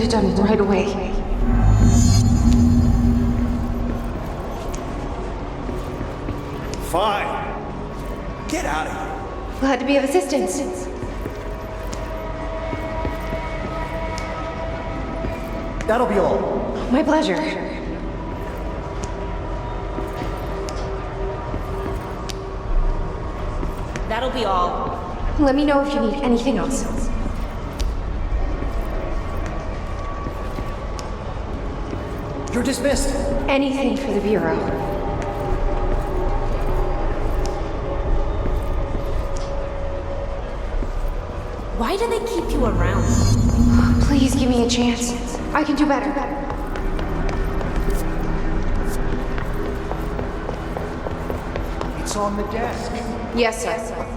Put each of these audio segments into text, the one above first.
it done right away. Fine. Get out of here. Glad to be of assistance. That'll be all. My pleasure. That'll be all. Let me know if you need anything else. You're dismissed. Anything for the Bureau. Why do they keep you around? Please give me a chance. I can do better. It's on the desk. Yes, sir.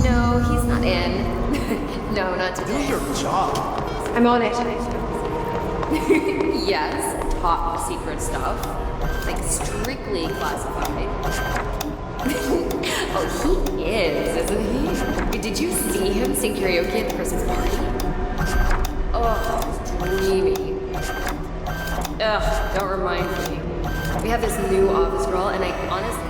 No, he's not in. No, not Do today. your job. I'm on it. Yes, top secret stuff. Like strictly classified. Oh, he is, isn't he? Did you see him sing karaoke at the Christmas party? Oh, dreamy. Ugh, don't remind me. We have this new office girl, and I honestly...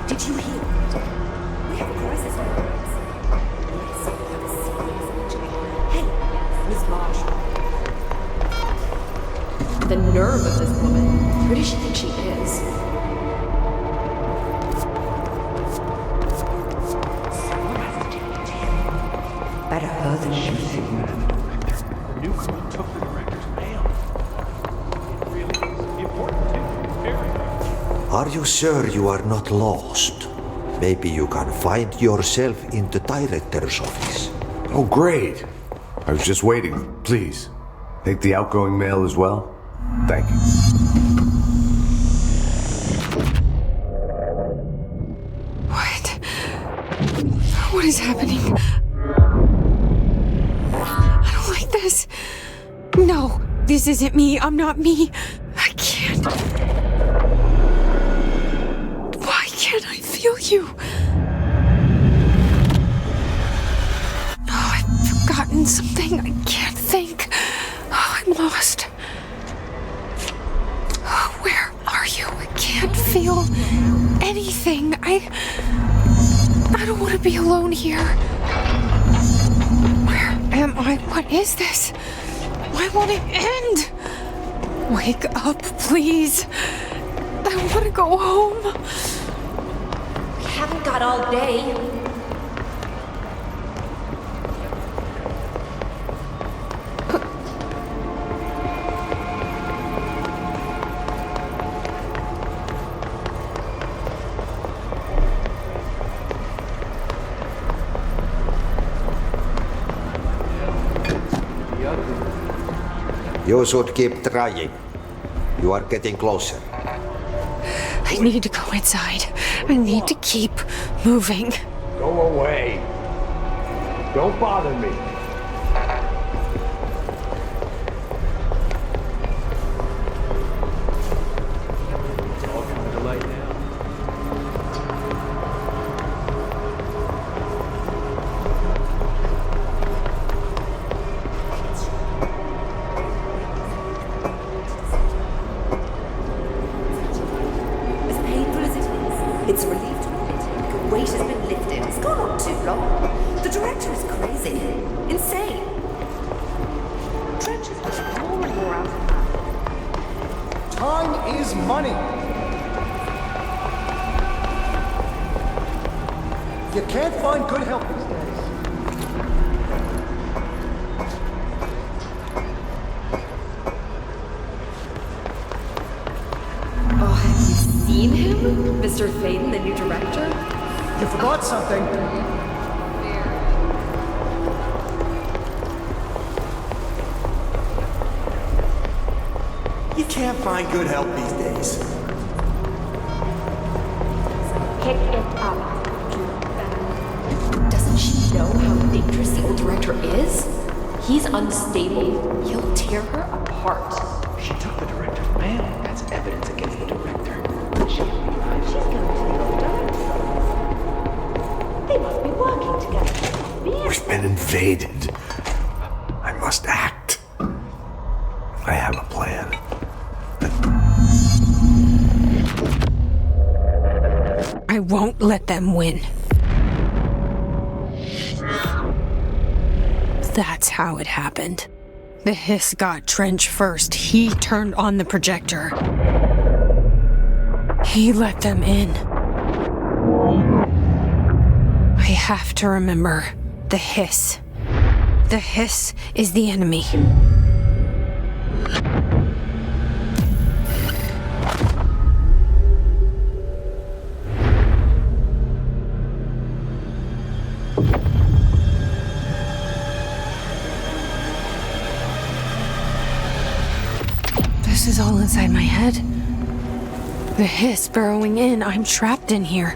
Did you hear? We have a crisis. Hey, Miss Marshall. The nerve of this woman. Who does she think she is? Better her than she. The new crew took the director's mail. It really is important too. Very. Are you sure you are not lost? Maybe you can find yourself in the director's office. Oh, great. I was just waiting. Please, take the outgoing mail as well. Thank you. What? What is happening? I don't like this. No, this isn't me. I'm not me. I can't. Why can't I feel you? Oh, I've forgotten something. I can't think. Oh, I'm lost. Oh, where are you? I can't feel anything. I don't want to be alone here. Where am I? What is this? Why won't it end? Wake up, please. I want to go home. We haven't got all day. You should keep trying. You are getting closer. I need to go inside. I need to keep moving. Go away. Don't bother me. It's all coming to light now. As painful as it is, it's a relief to admit the weight has been lifted. It's gone on too long. The director is crazy, insane. Trench is getting more and more out of hand. Time is money. You can't find good help these days. Oh, have you seen him? Mr. Faden, the new director? You forgot something. You can't find good help these days. Pick it up. Doesn't she know how dangerous the old director is? He's unstable. He'll tear her apart. She took the director's mail. That's evidence against the director. She's going to the old director. They must be working together. We've been invaded. I must act. I have a plan. I won't let them win. That's how it happened. The hiss got Trench first. He turned on the projector. He let them in. I have to remember the hiss. The hiss is the enemy. This is all inside my head. The hiss burrowing in. I'm trapped in here.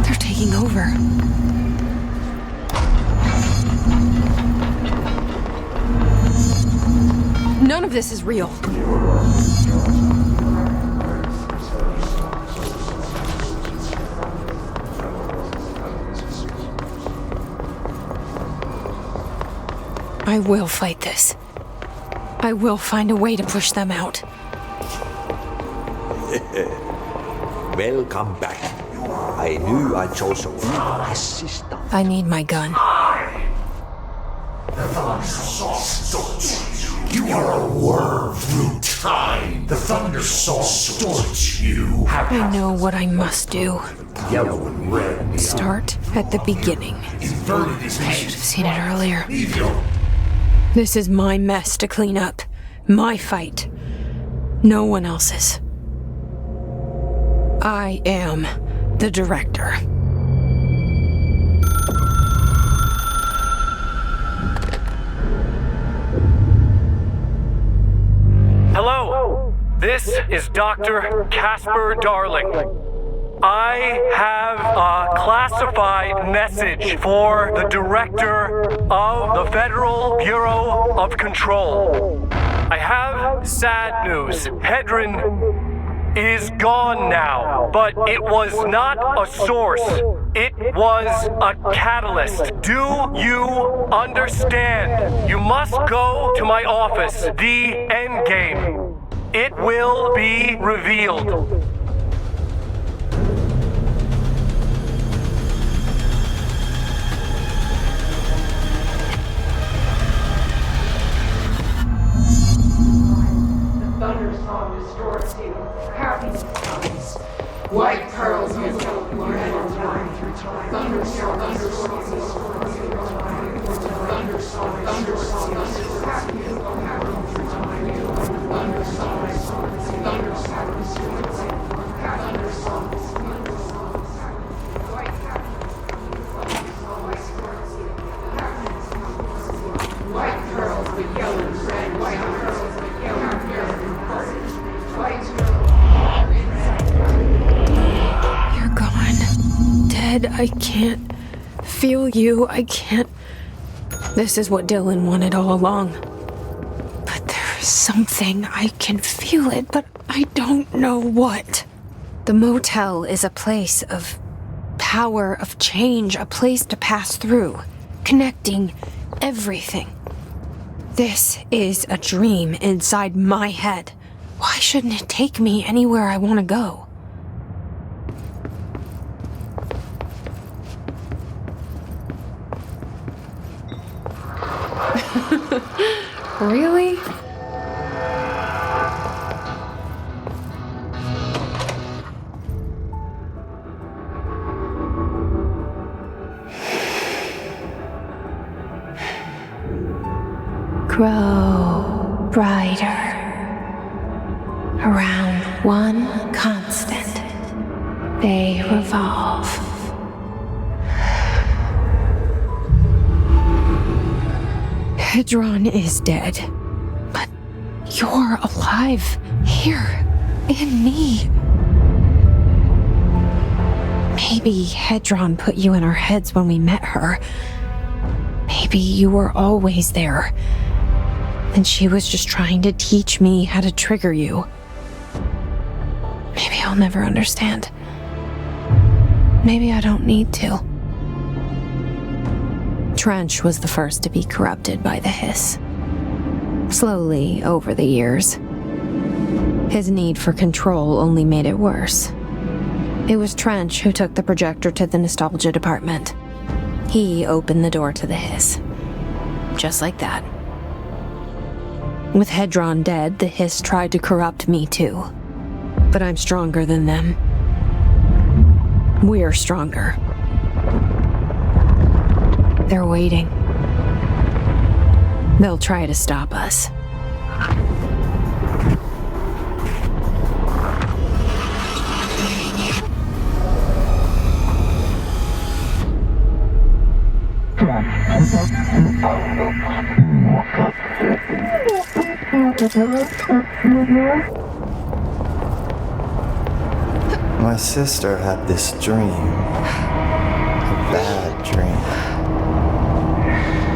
They're taking over. None of this is real. I will fight this. I will find a way to push them out. Welcome back. I knew I chose a good assistant. I need my gun. You are a worm through time. The thunder saw distorts you. I know what I must do. Yellow and red. Start at the beginning. Inverted his I should have seen it earlier. Evil. This is my mess to clean up. My fight. No one else's. I am the director. Hello, this is Dr. Casper Darling. I have a classified message for the director of the Federal Bureau of Control. I have sad news. Hedron is gone now, but it was not a source. It was a catalyst. Do you understand? You must go to my office, the Endgame. It will be revealed. Thunderstorm distorts you. Happiness comes. White pearls you don't through time. Thunderstorm distorts you. Thunderstorm happiness go happen through time. Thunderstorm distorts you. Thunderstorm distorts you. Thunderstorm white happiness comes. White pearls with yellow and red. White pearls with yellow and red. You're gone. Dead. I can't feel you. I can't. This is what Dylan wanted all along. But there's something. I can feel it, but I don't know what. The motel is a place of power, of change, a place to pass through, connecting everything. This is a dream inside my head. Why shouldn't it take me anywhere I want to go? Really? Grow brighter around one constant. They revolve. Hedron is dead, but you're alive here in me. Maybe Hedron put you in our heads when we met her. Maybe you were always there, and she was just trying to teach me how to trigger you. Maybe I'll never understand. Maybe I don't need to. Trench was the first to be corrupted by the hiss. Slowly, over the years. His need for control only made it worse. It was Trench who took the projector to the nostalgia department. He opened the door to the hiss. Just like that. With Hedron dead, the hiss tried to corrupt me too. But I'm stronger than them. We're stronger. They're waiting. They'll try to stop us. My sister had this dream. A bad dream.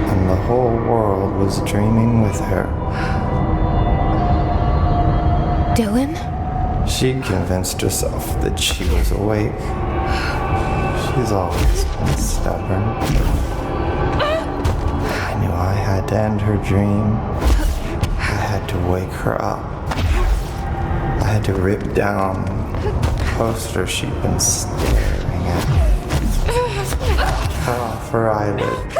And the whole world was dreaming with her. Dylan? She convinced herself that she was awake. She's always been stubborn. I knew I had to end her dream. I had to wake her up. I had to rip down the poster she'd been staring at. Cut off her eyelid.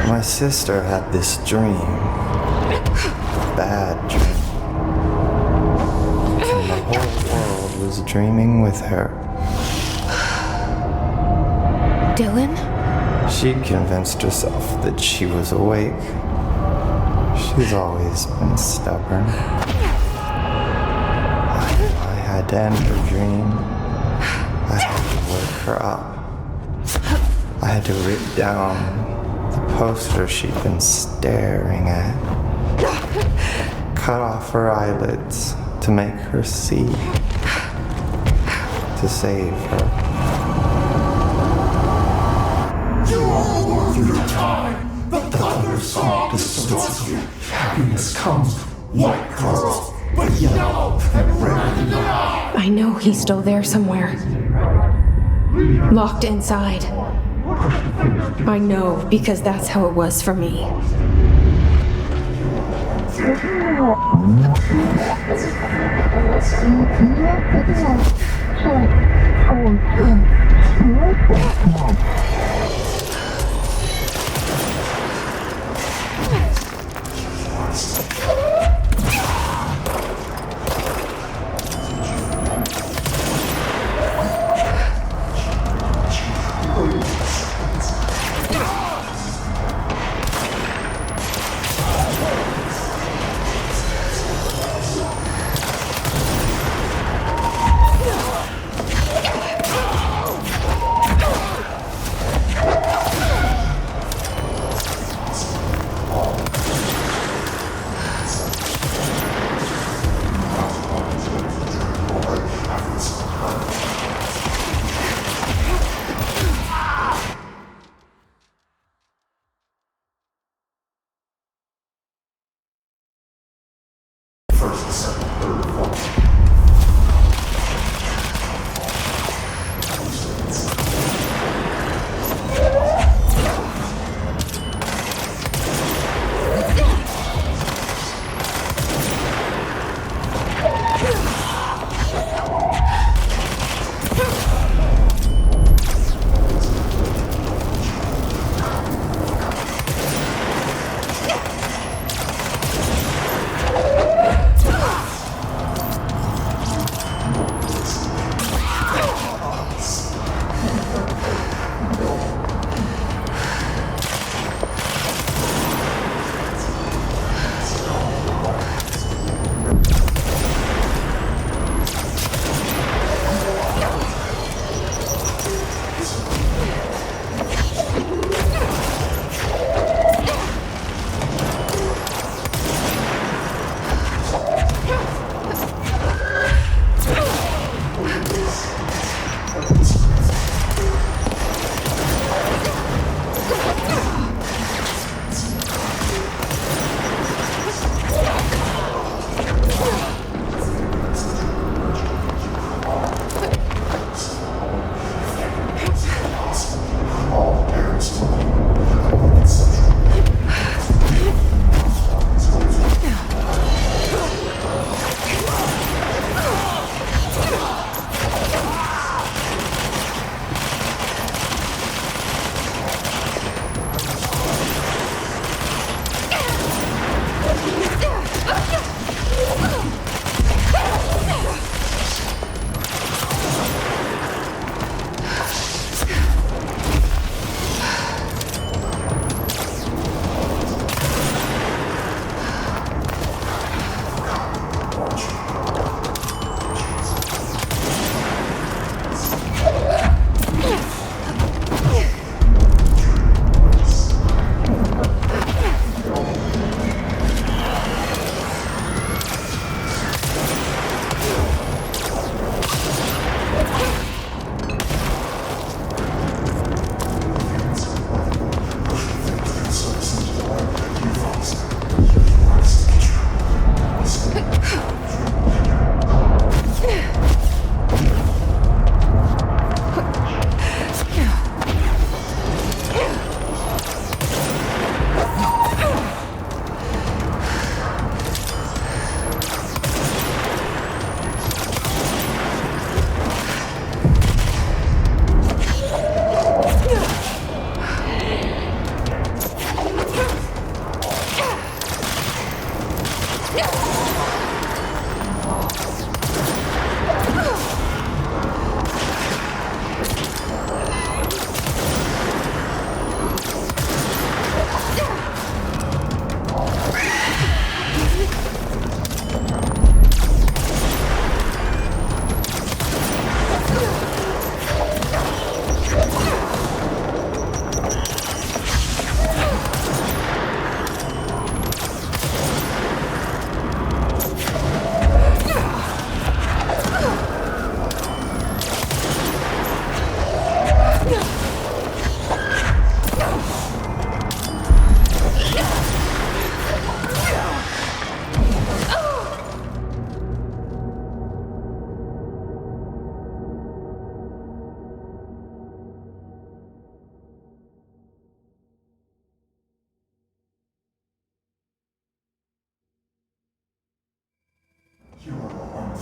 My sister had this dream. A bad dream. And the whole world was dreaming with her. Dylan? She'd convinced herself that she was awake. She's always been stubborn. I had to end her dream. I had to wake her up. I had to rip down the poster she'd been staring at. Cut off her eyelids to make her see. To save her. You are worth your time. The thunder song distorts you. Happiness comes, white girls, but yellow and red in the eye. I know he's still there somewhere. Locked inside. I know, because that's how it was for me.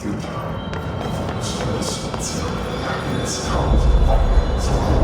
through time. So this happiness comes like so.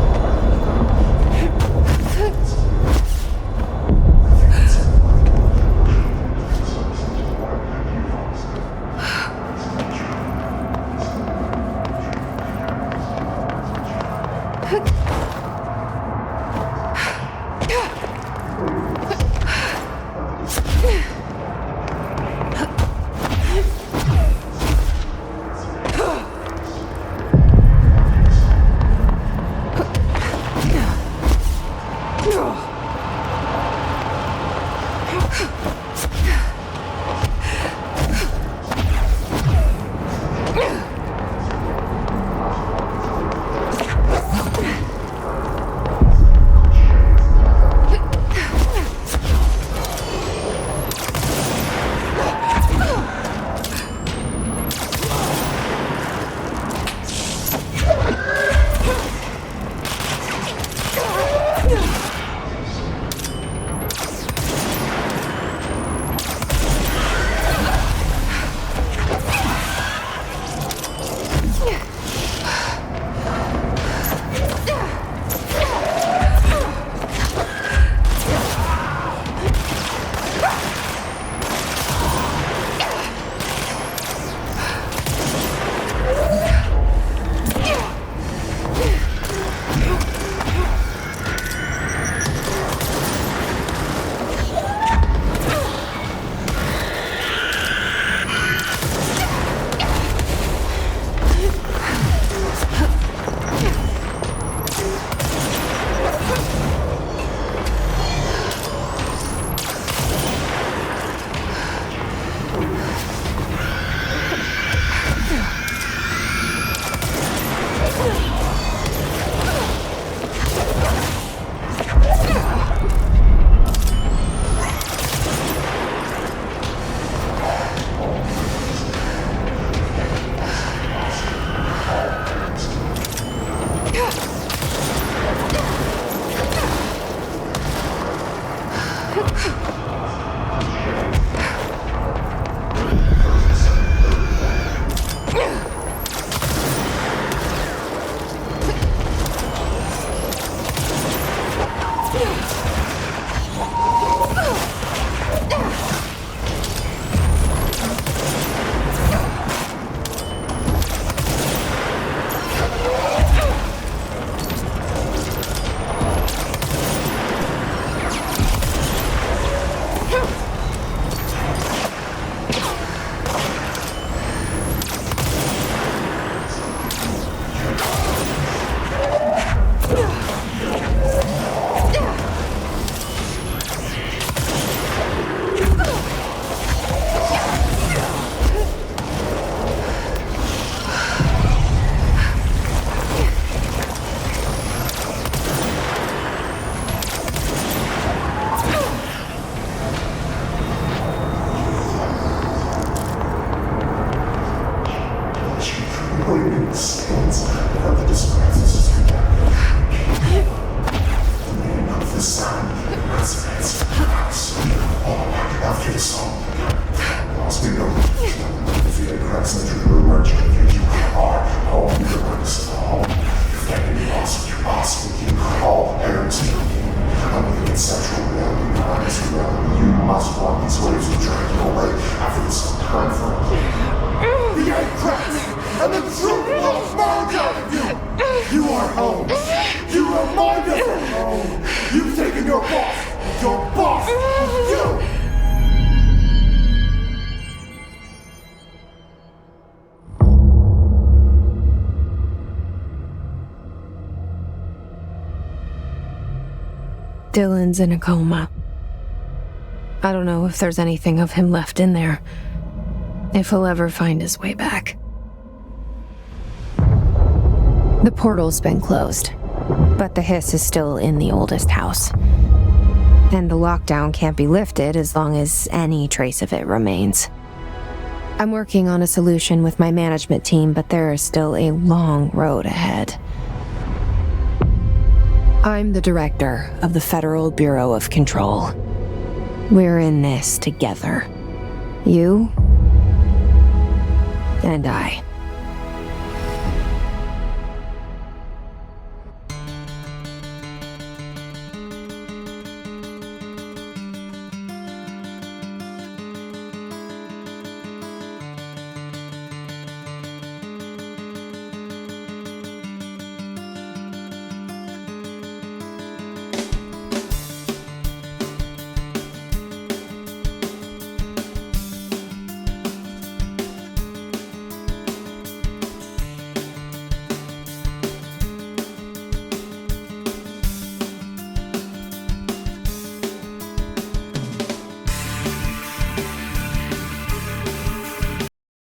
Dylan's in a coma. I don't know if there's anything of him left in there. If he'll ever find his way back. The portal's been closed, but the hiss is still in the oldest house. And the lockdown can't be lifted as long as any trace of it remains. I'm working on a solution with my management team, but there is still a long road ahead. I'm the director of the Federal Bureau of Control. We're in this together. You And I.